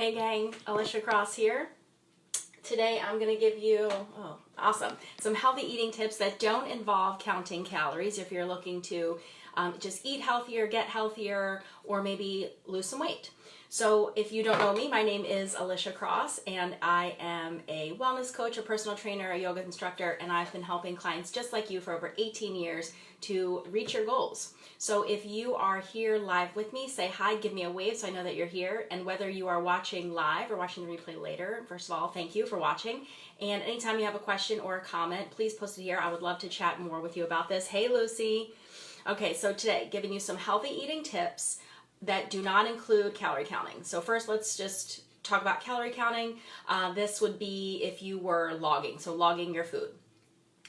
Hey gang, Alicia Cross here. Today I'm going to give you, some healthy eating tips that don't involve counting calories if you're looking to just eat healthier, get healthier, or maybe lose some weight. So if you don't know me, my name is Alicia Cross and I am a wellness coach, a personal trainer, a yoga instructor, and I've been helping clients just like you for over 18 years to reach your goals. So if you are here live with me, say hi, give me a wave so I know that you're here. And whether you are watching live or watching the replay later, first of all, thank you for watching. And anytime you have a question or a comment, please post it here. I would love to chat more with you about this. Hey, Lucy. Okay, so today, giving you some healthy eating tips that do not include calorie counting. So first, let's just talk about calorie counting. This would be if you were logging, so logging your food.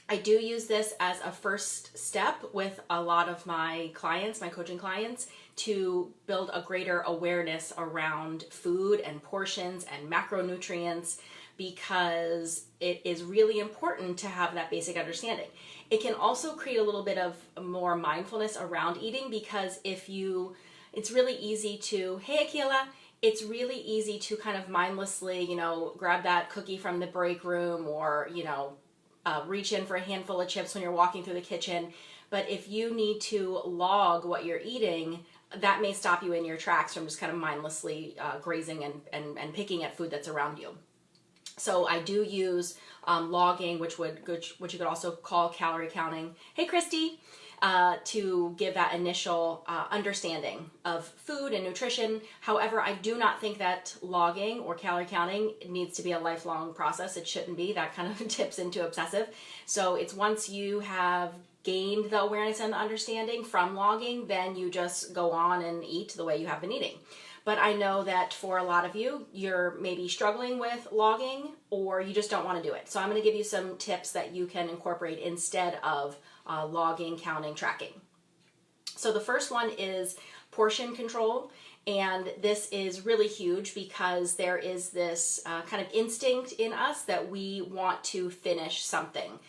I do use this as a first step with a lot of my clients, my coaching clients, to build a greater awareness around food and portions and macronutrients, because it is really important to have that basic understanding. It can also create a little bit of more mindfulness around eating, because it's really easy to, hey Akila, it's really easy to kind of mindlessly, grab that cookie from the break room or, reach in for a handful of chips when you're walking through the kitchen. But if you need to log what you're eating, that may stop you in your tracks from just kind of mindlessly grazing and picking at food that's around you. So I do use logging, which you could also call calorie counting. Hey, Christy. To give that initial understanding of food and nutrition. However, I do not think that logging or calorie counting needs to be a lifelong process. It shouldn't be. That kind of tips into obsessive. So it's once you have gained the awareness and the understanding from logging, then you just go on and eat the way you have been eating. But I know that for a lot of you, you're maybe struggling with logging or you just don't want to do it. So I'm going to give you some tips that you can incorporate instead of logging, counting, tracking. So the first one is portion control. And this is really huge because there is this kind of instinct in us that we want to finish something.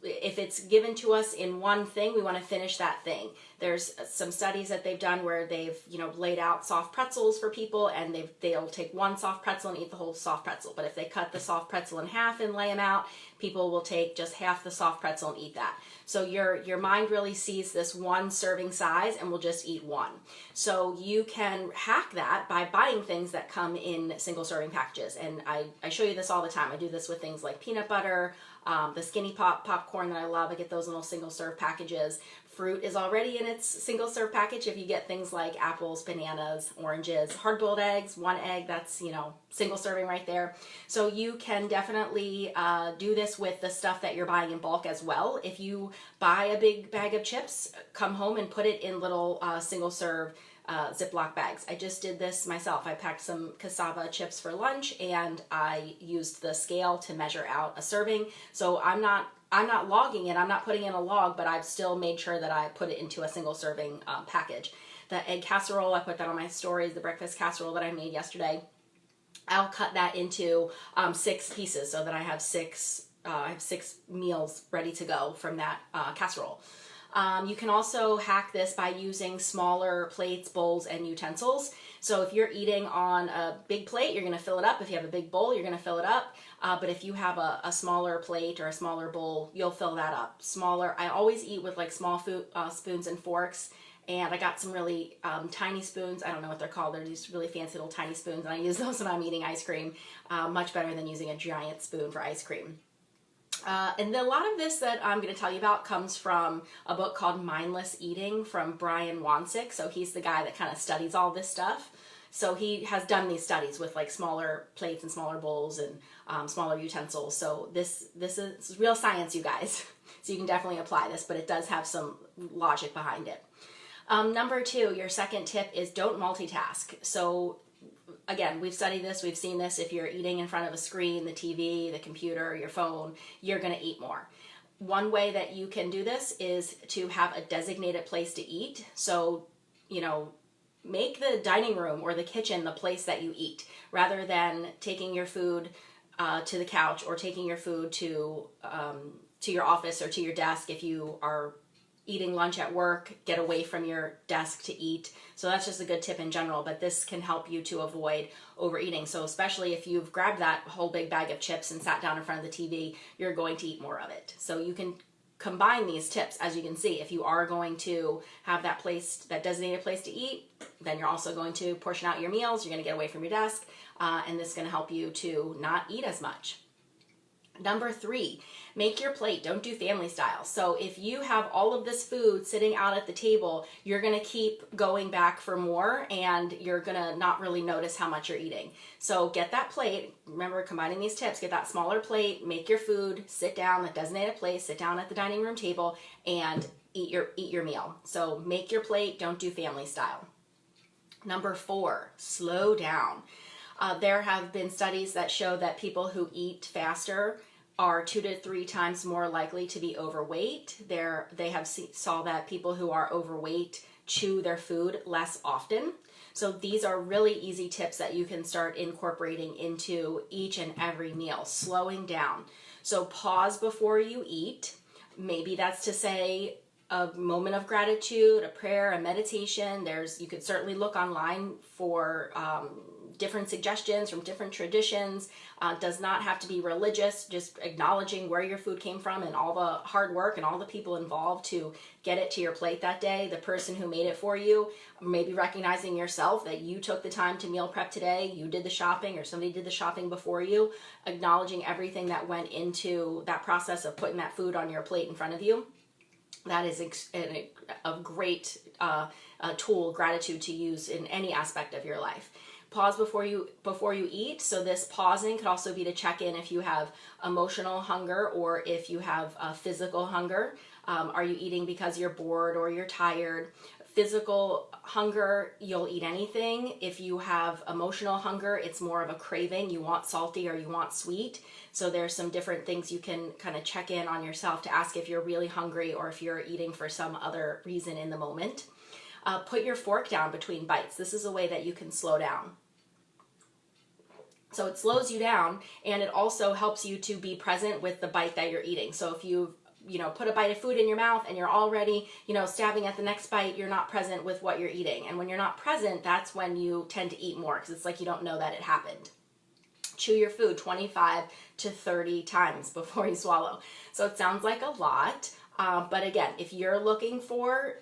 If it's given to us in one thing, we want to finish that thing. There's some studies that they've done where they've, laid out soft pretzels for people, and they'll take one soft pretzel and eat the whole soft pretzel. But if they cut the soft pretzel in half and lay them out, people will take just half the soft pretzel and eat that. So your mind really sees this one serving size and will just eat one. So you can hack that by buying things that come in single serving packages. And I show you this all the time. I do this with things like peanut butter, the Skinny Pop popcorn that I love. I get those little single serve packages. Fruit is already in its single serve package. If you get things like apples, bananas, oranges, hard-boiled eggs, one egg, that's, single serving right there. So you can definitely do this with the stuff that you're buying in bulk as well. If you buy a big bag of chips, come home and put it in little single serve ziploc bags. I just did this myself. I packed some cassava chips for lunch and I used the scale to measure out a serving. So I'm not logging it, I'm not putting in a log, but I've still made sure that I put it into a single serving package. The egg casserole, I put that on my stories, the breakfast casserole that I made yesterday. I'll cut that into 6 pieces so that I have six meals ready to go from that casserole. You can also hack this by using smaller plates, bowls, and utensils. So if you're eating on a big plate, you're going to fill it up. If you have a big bowl, you're going to fill it up. But if you have a smaller plate or a smaller bowl, you'll fill that up. I always eat with like small spoons and forks. And I got some really tiny spoons. I don't know what they're called. They're these really fancy little tiny spoons. And I use those when I'm eating ice cream. Much better than using a giant spoon for ice cream. And a lot of this that I'm going to tell you about comes from a book called Mindless Eating from Brian Wansink. So he's the guy that kind of studies all this stuff. So he has done these studies with like smaller plates and smaller bowls and smaller utensils. So this is real science, you guys. So you can definitely apply this, but it does have some logic behind it. Number 2, your second tip is don't multitask. So again, we've studied this, we've seen this. If you're eating in front of a screen, the TV, the computer, your phone, you're going to eat more. One way that you can do this is to have a designated place to eat. So, make the dining room or the kitchen the place that you eat, rather than taking your food to the couch or taking your food to your office or to your desk if you are eating lunch at work, get away from your desk to eat. So that's just a good tip in general, but this can help you to avoid overeating. So especially if you've grabbed that whole big bag of chips and sat down in front of the TV, you're going to eat more of it. So you can combine these tips. As you can see, if you are going to have that designated place to eat, then you're also going to portion out your meals, you're going to get away from your desk, and this is going to help you to not eat as much. Number 3, make your plate. Don't do family style. So if you have all of this food sitting out at the table, you're going to keep going back for more, and you're going to not really notice how much you're eating. So get that plate. Remember, combining these tips, get that smaller plate, make your food, sit down at a designated place, sit down at the dining room table, and eat your meal. So make your plate. Don't do family style. Number 4, slow down. There have been studies that show that people who eat faster are 2 to 3 times more likely to be overweight. They have saw that people who are overweight chew their food less often. So these are really easy tips that you can start incorporating into each and every meal. Slowing down. So pause before you eat. Maybe that's to say a moment of gratitude, a prayer, a meditation. You could certainly look online for different suggestions from different traditions. Does not have to be religious, just acknowledging where your food came from and all the hard work and all the people involved to get it to your plate that day, the person who made it for you, maybe recognizing yourself that you took the time to meal prep today, you did the shopping or somebody did the shopping before you, acknowledging everything that went into that process of putting that food on your plate in front of you. That is a great tool, gratitude, to use in any aspect of your life. Pause before you eat. So this pausing could also be to check in if you have emotional hunger or if you have physical hunger. Are you eating because you're bored or you're tired? Physical hunger, you'll eat anything. If you have emotional hunger, it's more of a craving. You want salty or you want sweet. So there's some different things you can kind of check in on yourself to ask if you're really hungry or if you're eating for some other reason in the moment. Put your fork down between bites. This is a way that you can slow down. So it slows you down, and it also helps you to be present with the bite that you're eating. So if you put a bite of food in your mouth and you're already, stabbing at the next bite, you're not present with what you're eating. And when you're not present, that's when you tend to eat more, because it's like you don't know that it happened. Chew your food 25 to 30 times before you swallow. So it sounds like a lot, but again, if you're looking for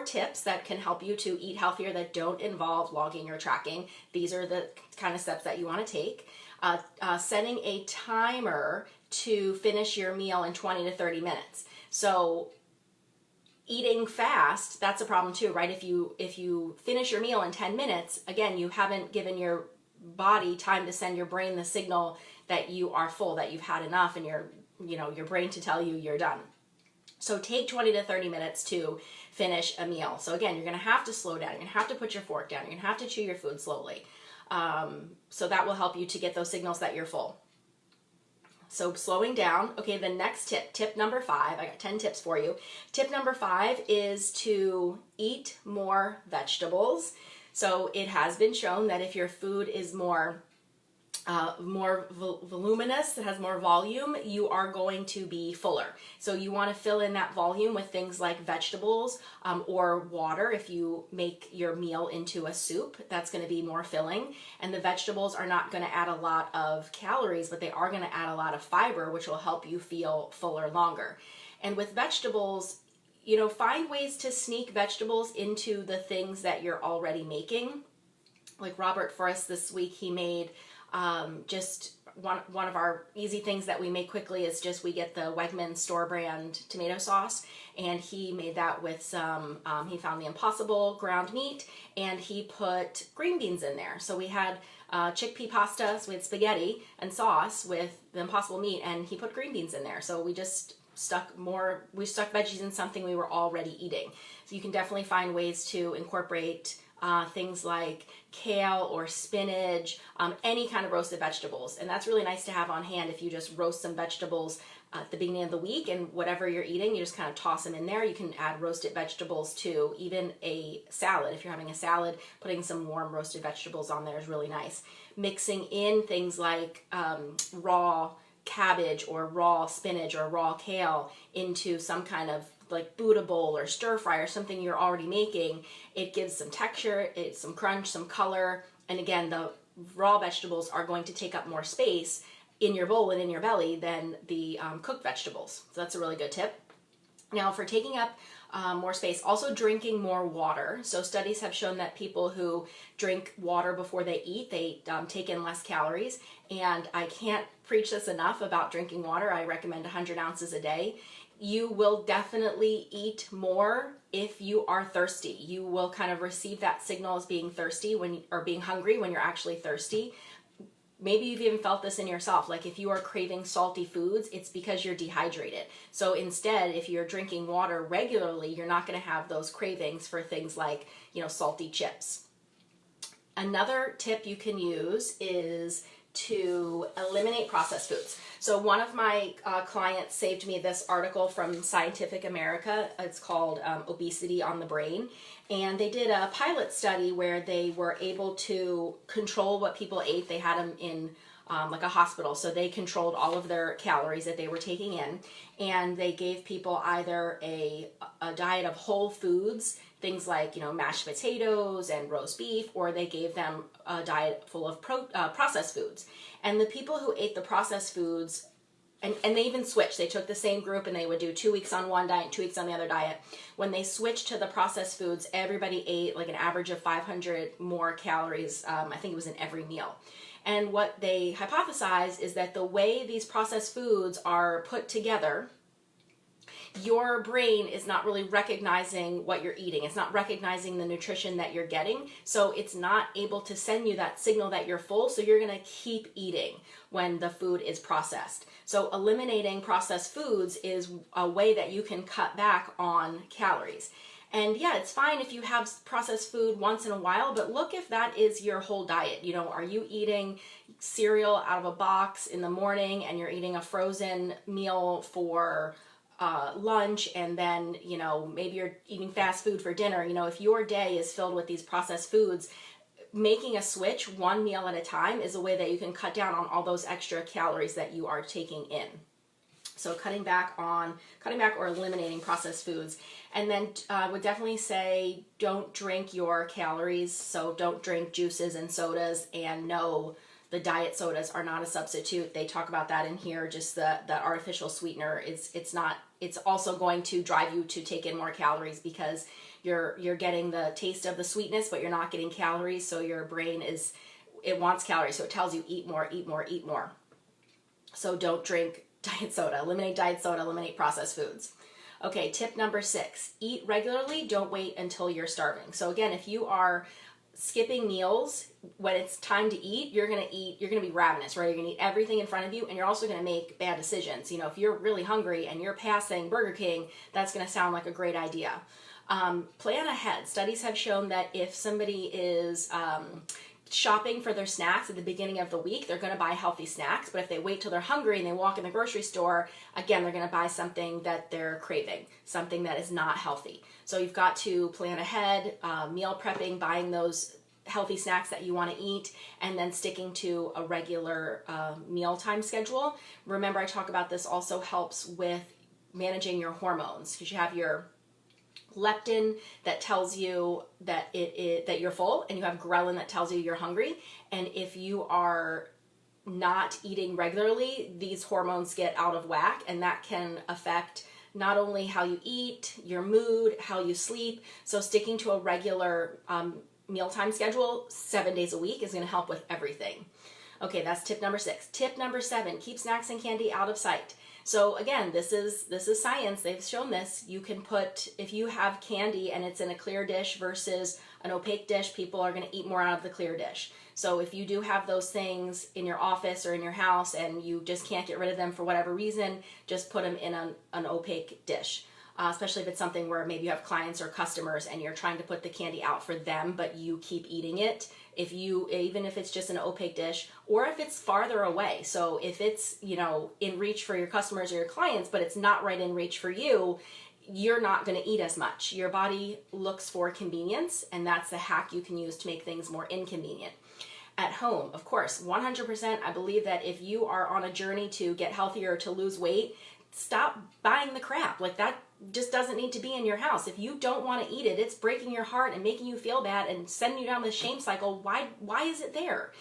tips that can help you to eat healthier that don't involve logging or tracking, these are the kind of steps that you want to take. Setting a timer to finish your meal in 20 to 30 minutes. So eating fast, that's a problem too, right? If you finish your meal in 10 minutes, again, you haven't given your body time to send your brain the signal that you are full, that you've had enough, and your brain to tell you you're done. So take 20 to 30 minutes to finish a meal. So again, you're going to have to slow down. You're going to have to put your fork down. You're going to have to chew your food slowly. So that will help you to get those signals that you're full. So slowing down. Okay, the next tip number 5, I got 10 tips for you. Tip number 5 is to eat more vegetables. So it has been shown that if your food is more voluminous, it has more volume, you are going to be fuller. So you want to fill in that volume with things like vegetables or water. If you make your meal into a soup, that's going to be more filling. And the vegetables are not going to add a lot of calories, but they are going to add a lot of fiber, which will help you feel fuller longer. And with vegetables, find ways to sneak vegetables into the things that you're already making. Like Robert Forrest this week, he made just one of our easy things that we make quickly is just we get the Wegmans store brand tomato sauce, and he made that with some, he found the Impossible ground meat, and he put green beans in there. So we had chickpea pasta, so we had spaghetti and sauce with the Impossible meat, and he put green beans in there. So we just stuck veggies in something we were already eating. So you can definitely find ways to incorporate things like kale or spinach, any kind of roasted vegetables. And that's really nice to have on hand if you just roast some vegetables at the beginning of the week, and whatever you're eating, you just kind of toss them in there. You can add roasted vegetables to even a salad. If you're having a salad, putting some warm roasted vegetables on there is really nice. Mixing in things like raw cabbage or raw spinach or raw kale into some kind of like Buddha bowl or stir fry or something you're already making, it gives some texture, it's some crunch, some color. And again, the raw vegetables are going to take up more space in your bowl and in your belly than the cooked vegetables. So that's a really good tip. Now for taking up more space, also drinking more water. So studies have shown that people who drink water before they eat, they take in less calories. And I can't preach this enough about drinking water. I recommend 100 ounces a day. You will definitely eat more if you are thirsty. You will kind of receive that signal as being thirsty or being hungry when you're actually thirsty. Maybe you've even felt this in yourself. Like if you are craving salty foods, it's because you're dehydrated. So instead, if you're drinking water regularly, you're not going to have those cravings for things like, salty chips. Another tip you can use is to eliminate processed foods. So one of my clients saved me this article from Scientific America. It's called Obesity on the Brain. And they did a pilot study where they were able to control what people ate. They had them in like a hospital. So they controlled all of their calories that they were taking in. And they gave people either a diet of whole foods, things like, mashed potatoes and roast beef, or they gave them a diet full of processed foods. And the people who ate the processed foods, and they even switched. They took the same group and they would do 2 weeks on one diet, 2 weeks on the other diet. When they switched to the processed foods, everybody ate like an average of 500 more calories. I think it was in every meal. And what they hypothesized is that the way these processed foods are put together, your brain is not really recognizing what you're eating. It's not recognizing the nutrition that you're getting. So it's not able to send you that signal that you're full. So you're going to keep eating when the food is processed. So eliminating processed foods is a way that you can cut back on calories. And yeah, it's fine if you have processed food once in a while, but look if that is your whole diet. Are you eating cereal out of a box in the morning and you're eating a frozen meal for lunch, and then, maybe you're eating fast food for dinner? If your day is filled with these processed foods, making a switch one meal at a time is a way that you can cut down on all those extra calories that you are taking in. So cutting back or eliminating processed foods. And then I would definitely say don't drink your calories. So don't drink juices and sodas, and no, the diet sodas are not a substitute. They talk about that in here. Just the artificial sweetener it's also going to drive you to take in more calories because you're getting the taste of the sweetness, but you're not getting calories. So your brain it wants calories. So it tells you eat more, eat more, eat more. So don't drink diet soda. Eliminate diet soda, eliminate processed foods. Okay, tip number 6, eat regularly. Don't wait until you're starving. So again, if you are skipping meals when it's time to eat, you're going to be ravenous, right? You're going to eat everything in front of you, and you're also going to make bad decisions. If you're really hungry and you're passing Burger King, that's going to sound like a great idea. Plan ahead. Studies have shown that if somebody is shopping for their snacks at the beginning of the week, they're going to buy healthy snacks. But if they wait till they're hungry and they walk in the grocery store, again, they're going to buy something that they're craving, something that is not healthy. So you've got to plan ahead, meal prepping, buying those healthy snacks that you want to eat, and then sticking to a regular mealtime schedule. Remember, I talk about this also helps with managing your hormones, because you have your leptin that tells you that that you're full, and you have ghrelin that tells you you're hungry. And if you are not eating regularly, these hormones get out of whack, and that can affect not only how you eat, your mood, how you sleep. So sticking to a regular mealtime schedule 7 days a week is going to help with everything. Okay, that's tip number 6. Tip number 7, keep snacks and candy out of sight. So again, this is science. They've shown this. You can put, if you have candy and it's in a clear dish versus an opaque dish, people are going to eat more out of the clear dish. So if you do have those things in your office or in your house and you just can't get rid of them for whatever reason, just put them in an opaque dish. Especially if it's something where maybe you have clients or customers and you're trying to put the candy out for them, but you keep eating it. Even if it's just an opaque dish, or if it's farther away. So if it's, in reach for your customers or your clients, but it's not right in reach for you, you're not going to eat as much. Your body looks for convenience, and that's the hack you can use to make things more inconvenient. At home, of course, 100%, I believe that if you are on a journey to get healthier, to lose weight, stop buying the crap. Like just doesn't need to be in your house. If you don't want to eat it, it's breaking your heart and making you feel bad and sending you down the shame cycle. Why is it there?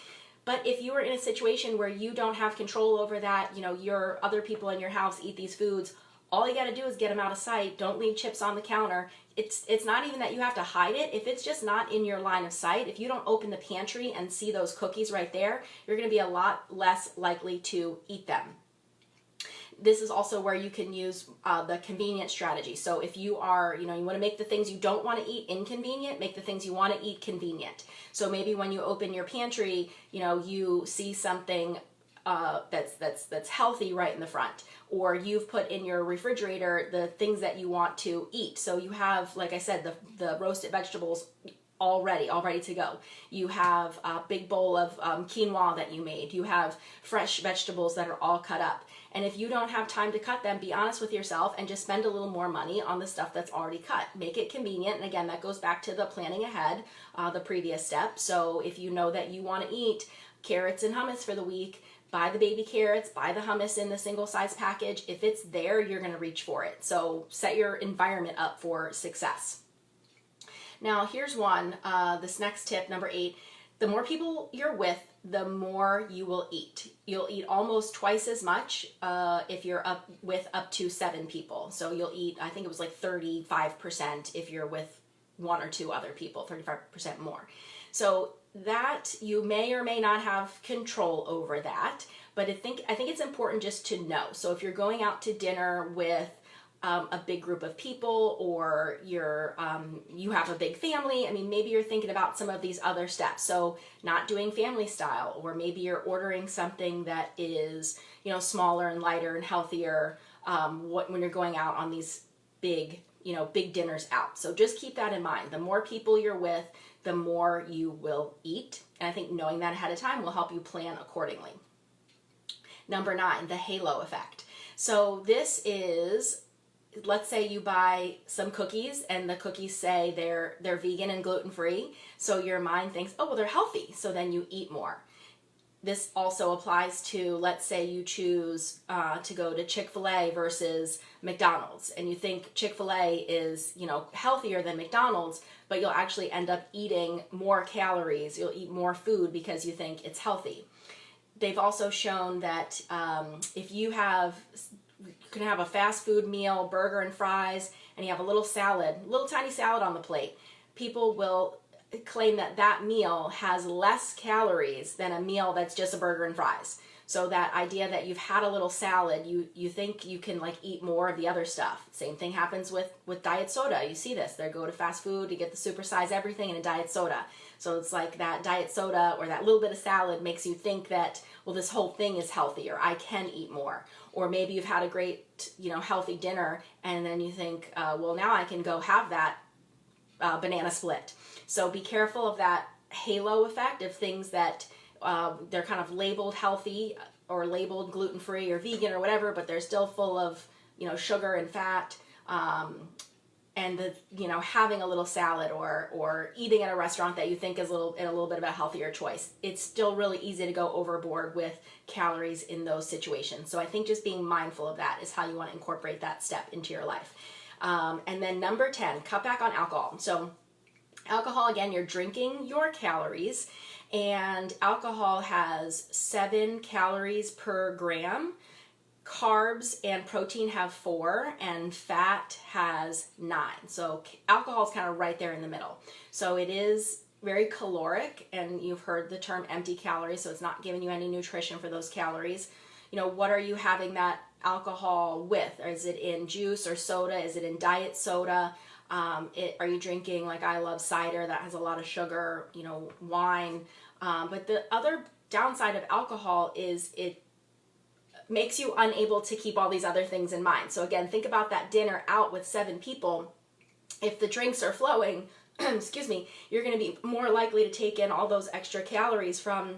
But if you are in a situation where you don't have control over that, your other people in your house eat these foods, all you got to do is get them out of sight. Don't leave chips on the counter. It's not even that you have to hide it. If it's just not in your line of sight, if you don't open the pantry and see those cookies right there, you're going to be a lot less likely to eat them. This is also where you can use the convenient strategy. So if you are, you want to make the things you don't want to eat inconvenient, make the things you want to eat convenient. So maybe when you open your pantry, you see something that's healthy right in the front, or you've put in your refrigerator the things that you want to eat. So you have, like I said, the roasted vegetables all ready to go. You have a big bowl of quinoa that you made. You have fresh vegetables that are all cut up. And if you don't have time to cut them, be honest with yourself and just spend a little more money on the stuff that's already cut. Make it convenient. And again, that goes back to the planning ahead, the previous step. So if you know that you want to eat carrots and hummus for the week, buy the baby carrots, buy the hummus in the single size package. If it's there, you're going to reach for it. So set your environment up for success. Now here's one, this next tip, number 8, the more people you're with, the more you will eat. You'll eat almost twice as much if you're up to 7 people. So you'll eat, I think it was like 35% if you're with 1 or 2 other people, 35% more. So that you may or may not have control over that, but I think it's important just to know. So if you're going out to dinner with a big group of people, or you have a big family, maybe you're thinking about some of these other steps. So not doing family style, or maybe you're ordering something that is, smaller and lighter and healthier when you're going out on these big dinners out. So just keep that in mind. The more people you're with, the more you will eat. And I think knowing that ahead of time will help you plan accordingly. Number 9, the halo effect. So this is, let's say you buy some cookies and the cookies say they're vegan and gluten-free. So your mind thinks, oh, well, they're healthy. So then you eat more. This also applies to, let's say you choose to go to Chick-fil-A versus McDonald's, and you think Chick-fil-A is, healthier than McDonald's, but you'll actually end up eating more calories. You'll eat more food because you think it's healthy. They've also shown that if you can have a fast food meal, burger and fries, and you have a little tiny salad on the plate, people will claim that meal has less calories than a meal that's just a burger and fries. So that idea that you've had a little salad, you think you can eat more of the other stuff. Same thing happens with diet soda. You see this. They go to fast food to get the supersize everything in a diet soda. So it's like that diet soda or that little bit of salad makes you think that, well, this whole thing is healthy, or I can eat more. Or maybe you've had a great, healthy dinner, and then you think, well, now I can go have that banana split. So be careful of that halo effect of things that they're kind of labeled healthy or labeled gluten-free or vegan or whatever, but they're still full of, sugar and fat. And having a little salad or eating at a restaurant that you think is a little bit of a healthier choice. It's still really easy to go overboard with calories in those situations. So I think just being mindful of that is how you want to incorporate that step into your life. And then number 10, cut back on alcohol. So alcohol, again, you're drinking your calories, and alcohol has 7 calories per gram. Carbs and protein have 4, and fat has 9. So alcohol is kind of right there in the middle. So it is very caloric, and you've heard the term empty calories, so it's not giving you any nutrition for those calories. What are you having that alcohol with? Or is it in juice or soda? Is it in diet soda? Are you drinking, like I love cider that has a lot of sugar, wine? But the other downside of alcohol is it makes you unable to keep all these other things in mind. So again, think about that dinner out with 7 people. If the drinks are flowing, excuse me, you're going to be more likely to take in all those extra calories from,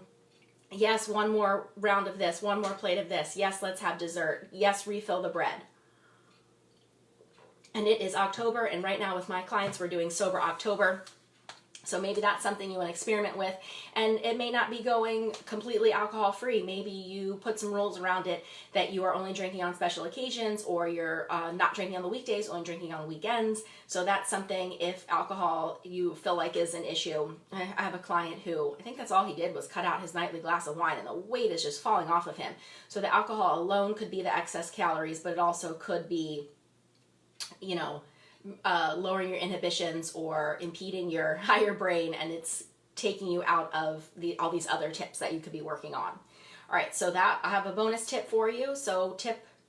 yes, one more round of this, one more plate of this. Yes, let's have dessert. Yes, refill the bread. And it is October, and right now with my clients, we're doing Sober October. So maybe that's something you want to experiment with, and it may not be going completely alcohol free. Maybe you put some rules around it that you are only drinking on special occasions, or you're not drinking on the weekdays, only drinking on the weekends. So that's something, if alcohol you feel like is an issue. I have a client who, I think that's all he did was cut out his nightly glass of wine, and the weight is just falling off of him. So the alcohol alone could be the excess calories, but it also could be, you know, lowering your inhibitions or impeding your higher brain, and it's taking you out of all these other tips that you could be working on. All right, so that I have a bonus tip for you. So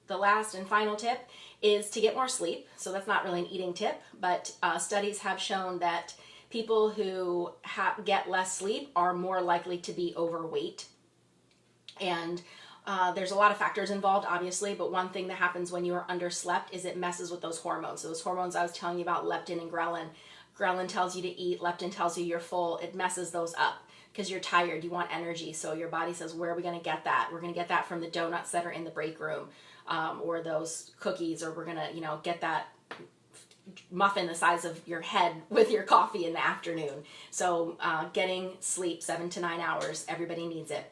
the last and final tip is to get more sleep. So that's not really an eating tip, but studies have shown that people who get less sleep are more likely to be overweight. And there's a lot of factors involved, obviously, but one thing that happens when you are underslept is it messes with those hormones. So those hormones I was telling you about, leptin and ghrelin. Ghrelin tells you to eat, leptin tells you you're full. It messes those up because you're tired, you want energy. So your body says, where are we going to get that? We're going to get that from the donuts that are in the break room, or those cookies, or we're going to, you know, get that muffin the size of your head with your coffee in the afternoon. So getting sleep, 7 to 9 hours, everybody needs it.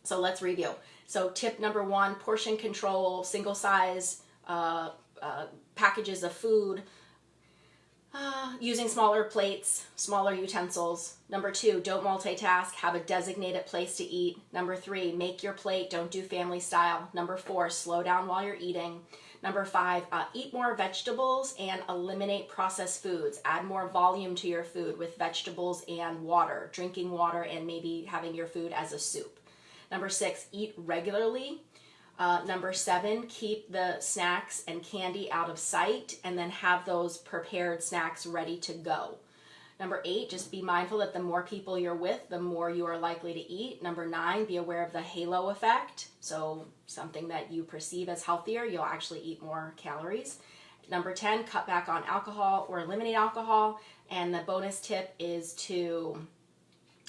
So let's review. So tip number 1, portion control, single size packages of food, using smaller plates, smaller utensils. Number 2, don't multitask, have a designated place to eat. Number 3, make your plate, don't do family style. Number 4, slow down while you're eating. Number 5, eat more vegetables and eliminate processed foods. Add more volume to your food with vegetables and water, drinking water, and maybe having your food as a soup. Number 6, eat regularly. Number 7, keep the snacks and candy out of sight, and then have those prepared snacks ready to go. Number 8, just be mindful that the more people you're with, the more you are likely to eat. Number 9, be aware of the halo effect. So something that you perceive as healthier, you'll actually eat more calories. Number 10, cut back on alcohol or eliminate alcohol. And the bonus tip is to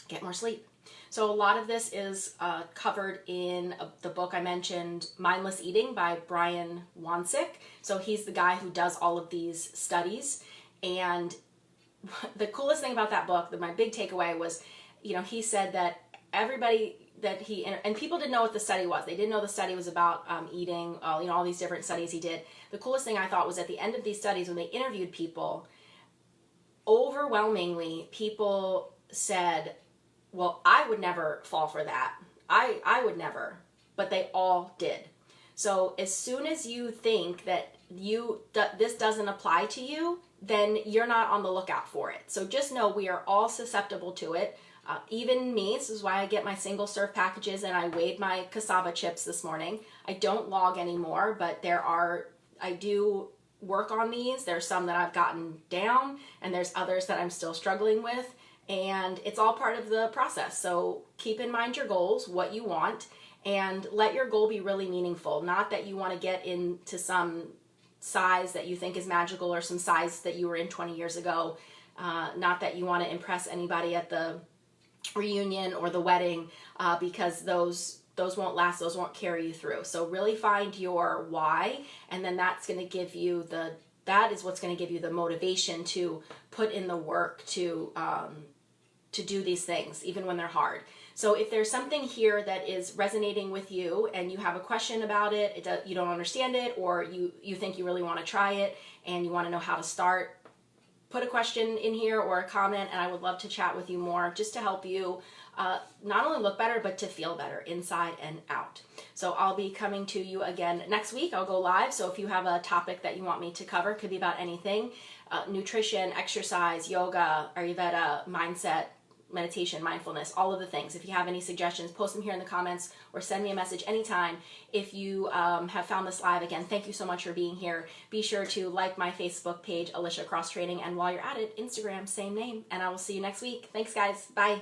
get more sleep. So a lot of this is covered in the book I mentioned, Mindless Eating by Brian Wansink. So he's the guy who does all of these studies. And the coolest thing about that book, my big takeaway was, you know, he said that everybody that and people didn't know what the study was. They didn't know the study was about eating, you know, all these different studies he did. The coolest thing I thought was at the end of these studies, when they interviewed people, overwhelmingly people said, well, I would never fall for that. I would never, but they all did. So as soon as you think that this doesn't apply to you, then you're not on the lookout for it. So just know we are all susceptible to it. Even me, this is why I get my single serve packages, and I weighed my cassava chips this morning. I don't log anymore, but I do work on these. There's some that I've gotten down, and there's others that I'm still struggling with. And it's all part of the process. So keep in mind your goals, what you want, and let your goal be really meaningful. Not that you want to get into some size that you think is magical, or some size that you were in 20 years ago. Not that you want to impress anybody at the reunion or the wedding, because those won't last, those won't carry you through. So really find your why, and then that's going to give you that is what's going to give you the motivation to put in the work to do these things, even when they're hard. So if there's something here that is resonating with you and you have a question about it, you don't understand it, or you think you really want to try it and you want to know how to start, put a question in here or a comment, and I would love to chat with you more, just to help you not only look better, but to feel better inside and out. So I'll be coming to you again next week. I'll go live. So if you have a topic that you want me to cover, could be about anything, nutrition, exercise, yoga, Ayurveda, mindset, meditation, mindfulness, all of the things. If you have any suggestions, post them here in the comments or send me a message anytime. If you have found this live, again, thank you so much for being here. Be sure to like my Facebook page, Alicia Cross Training, and while you're at it, Instagram, same name, and I will see you next week. Thanks, guys. Bye.